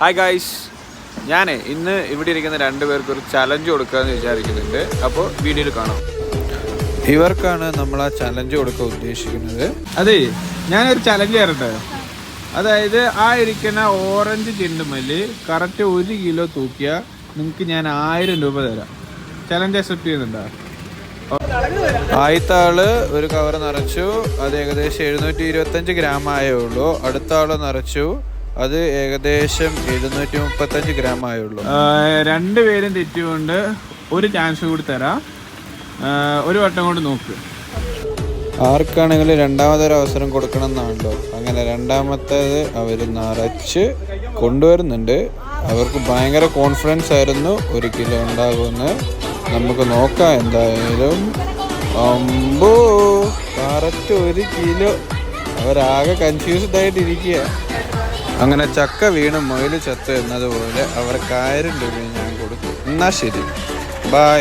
Hi guys, ഞാൻ ഇന്ന് ഇവിടെ ഇരിക്കുന്ന രണ്ടുപേർക്ക് ഒരു ചലഞ്ച് കൊടുക്കാമെന്ന് വിചാരിക്കുന്നുണ്ട്. അപ്പോൾ വീഡിയോയിൽ കാണാം. ഇവർക്കാണ് നമ്മൾ ആ ചലഞ്ച് കൊടുക്കാൻ ഉദ്ദേശിക്കുന്നത്. അതെ, ഞാനൊരു ചലഞ്ച് തരട്ടെ. അതായത് ആ ഇരിക്കുന്ന ഓറഞ്ച് ചെണ്ടുമല്ലി കറക്റ്റ് 1 കിലോ തൂക്കിയാൽ നിങ്ങൾക്ക് ഞാൻ 1000 രൂപ തരാം. ചലഞ്ച് അക്സെപ്റ്റ് ചെയ്യുന്നുണ്ടോ? ആദ്യത്തെ ആള് ഒരു കവർ നിറച്ചു, അത് ഏകദേശം 725 ഗ്രാം ആയേ ഉള്ളൂ. അടുത്ത ആള് നിറച്ചു, അത് ഏകദേശം 735 ഗ്രാം ആയുള്ളൂ. രണ്ടുപേരും തെറ്റുകൊണ്ട് ഒരു ചാൻസ് കൂടി തരാം. ഒരു വട്ടം കൊണ്ട് നോക്ക്. ആർക്കാണെങ്കിലും രണ്ടാമതൊരു അവസരം കൊടുക്കണം എന്നാണല്ലോ. അങ്ങനെ രണ്ടാമത്തേത് അവർ നിറച്ച് കൊണ്ടുവരുന്നുണ്ട്. അവർക്ക് ഭയങ്കര കോൺഫിഡൻസ് ആയിരുന്നു 1 കിലോ ഉണ്ടാകുമെന്ന്. നമുക്ക് നോക്കാം എന്തായാലും. അമ്പോ, കറക്റ്റ് 1 കിലോ. അവരാകെ കൺഫ്യൂസ്ഡ് ആയിട്ടിരിക്കുക. അങ്ങനെ ചക്ക വീണ് മൊയില് ചത്ത് എന്നതുപോലെ അവർക്ക് 1000 രൂപ ഞാൻ കൊടുത്തു. എന്നാ ശരി, ബൈ.